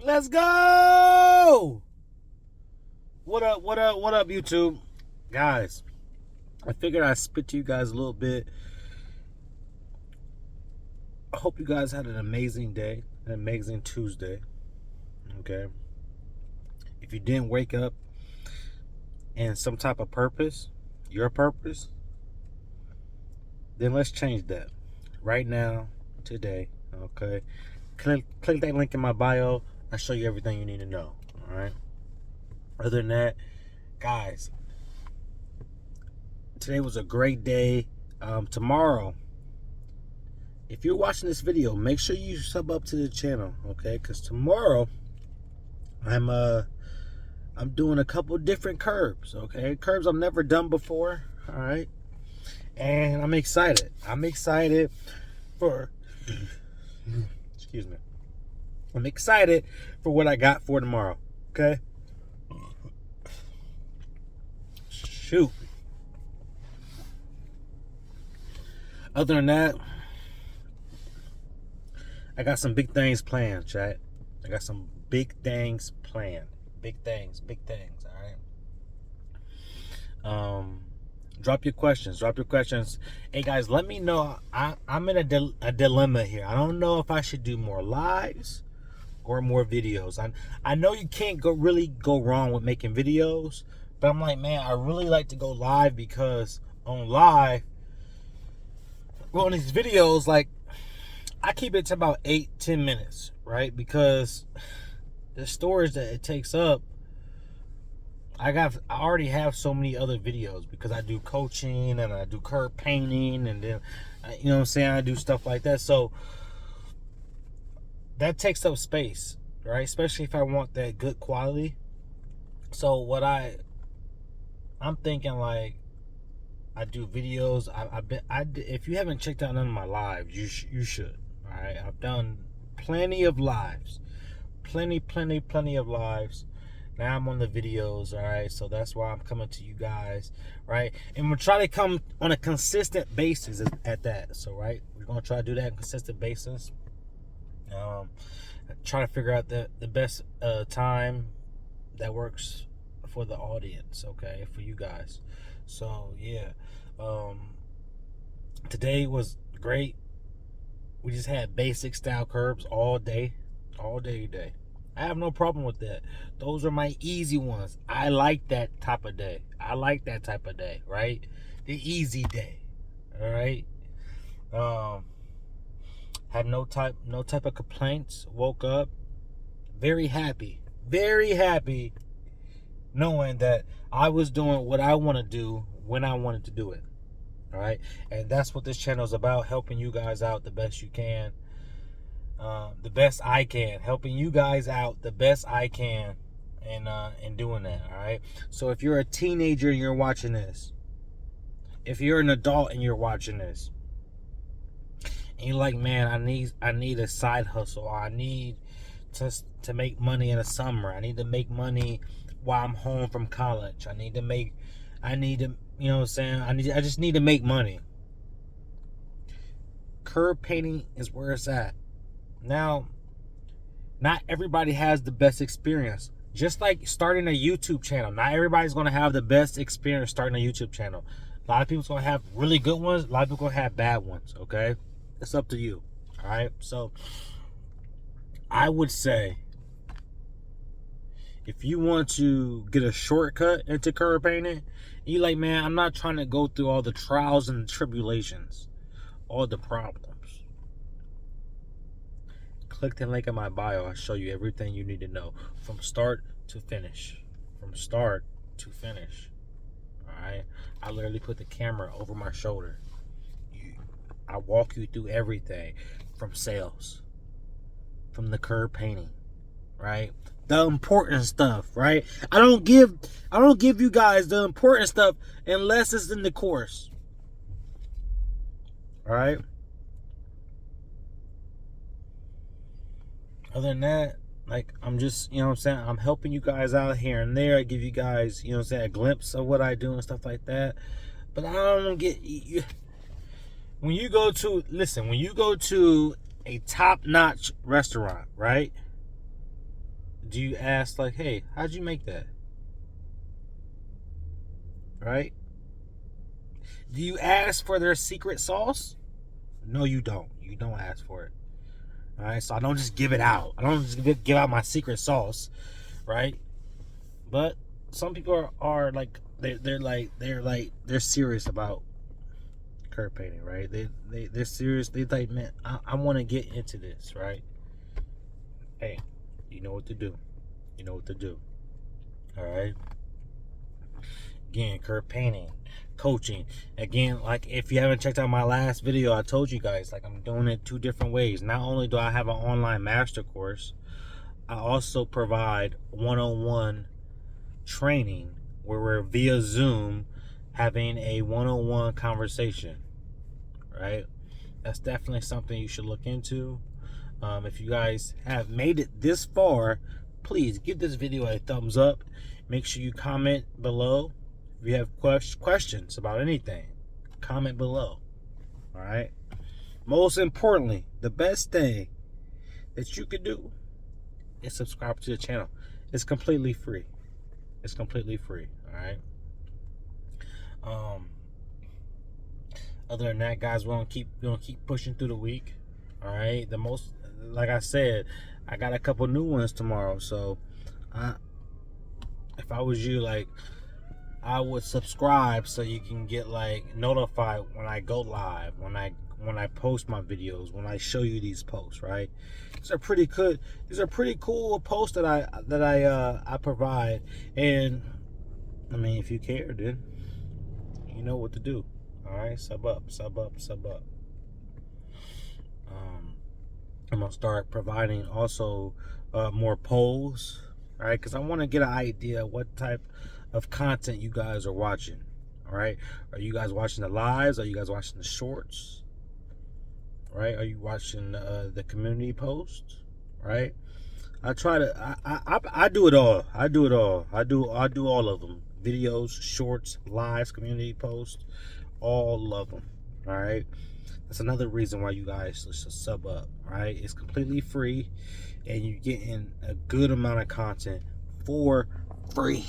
Let's go! What up, YouTube? Guys, I figured I'd spit to you guys a little bit. I hope you guys had an amazing day, an amazing Tuesday. Okay? If you didn't wake up in some type of purpose, your purpose, then let's change that. Right now, today, okay? Click that link in my bio. I'll show you everything you need to know. Alright? Other than that, guys, today was a great day. Tomorrow, if you're watching this video, make sure you sub up to the channel, okay? Because tomorrow, I'm doing a couple different curbs, okay? Curbs I've never done before, all right? And I'm excited. I'm excited for, excuse me. I'm excited for what I got for tomorrow, okay? Shoot. Other than that, I got some big things planned, chat. I got some big things planned. Big things, all right? Drop your questions. Hey, guys, let me know. I'm in a dilemma here. I don't know if I should do more lives or more videos. I know you can't really go wrong with making videos, but I'm like, man, I really like to go live because on live, well, in these videos, like, I keep it to about 8-10 minutes, right? Because the storage that it takes up, I already have so many other videos because I do coaching and I do curb painting and then, you know what I'm saying, I do stuff like that. So that takes up space, right? Especially if I want that good quality. So what I'm thinking, like, I do videos. If you haven't checked out none of my lives, you should. All right, I've done plenty of lives, plenty of lives. Now I'm on the videos. All right, so that's why I'm coming to you guys, right? And we're trying to come on a consistent basis at that. So right, we're gonna try to do that on a consistent basis. Try to figure out the best time that works for the audience. Okay, for you guys. So yeah, today was great. We just had basic style curbs all day today. I have no problem with that. Those are my easy ones. I like that type of day. Right? The easy day. All right. Had no type of complaints. Woke up very happy, knowing that I was doing what I want to do when I wanted to do it. All right, and that's what this channel is about, helping you guys out the best you can, the best I can, helping you guys out the best I can, and doing that. All right, so if you're a teenager and you're watching this, if you're an adult and you're watching this, and you're like, man, I need a side hustle, or I need to make money in the summer, I need to make money while I'm home from college, I need to, you know what I'm saying, I just need to make money. Curb painting is where it's at. Now, not everybody has the best experience. Just like starting a YouTube channel, not everybody's going to have the best experience starting a YouTube channel. A lot of people's going to have really good ones, a lot of people going to have bad ones, okay? It's up to you, all right? So, I would say, if you want to get a shortcut into curb painting, you like, man, I'm not trying to go through all the trials and tribulations, all the problems. Click the link in my bio. I'll show you everything you need to know from start to finish. All right? I literally put the camera over my shoulder. I walk you through everything from sales, from the curb painting, right? The important stuff, right? I don't give you guys the important stuff unless it's in the course. All right? Other than that, like, I'm just, you know what I'm saying, I'm helping you guys out here and there. I give you guys, you know what I'm saying, a glimpse of what I do and stuff like that. But I don't get you. When you go to a top-notch restaurant, right? do you ask like, hey, how'd you make that? Right? Do you ask for their secret sauce? No, you don't. You don't ask for it. All right, so I don't just give it out. I don't just give out my secret sauce, right? But some people are like they're serious about curb painting, right? They're serious. They like, man, I want to get into this, right? Hey, you know what to do. You know what to do. All right. Again, curb painting, coaching. Again, like if you haven't checked out my last video, I told you guys like I'm doing it 2 different ways. Not only do I have an online master course, I also provide one-on-one training where we're via Zoom having a one-on-one conversation, right? That's definitely something you should look into. If you guys have made it this far, please give this video a thumbs up. Make sure you comment below. If you have questions about anything, comment below. All right. Most importantly, the best thing that you could do is subscribe to the channel. It's completely free. It's completely free. All right. Other than that, guys, we're gonna keep pushing through the week. All right. Like I said, I got a couple new ones tomorrow. So, if I was you, like, I would subscribe so you can get like notified when I go live, when I post my videos, when I show you these posts, right? These are pretty good. These are pretty cool posts that I provide. And I mean, if you care, then you know what to do. All right, sub up. I'm gonna start providing also more polls, all right? Because I want to get an idea what type of content you guys are watching. All right, are you guys watching the lives? Are you guys watching the shorts? Right? Are you watching the community posts? Right? I try to. I do it all. I do all of them. Videos, shorts, lives, community posts, all of them. All right. That's another reason why you guys should sub up. Right? It's completely free, and you're getting a good amount of content for free.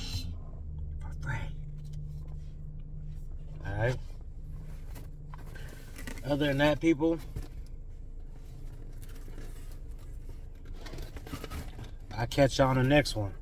Alright. Other than that, people, I'll catch y'all on the next one.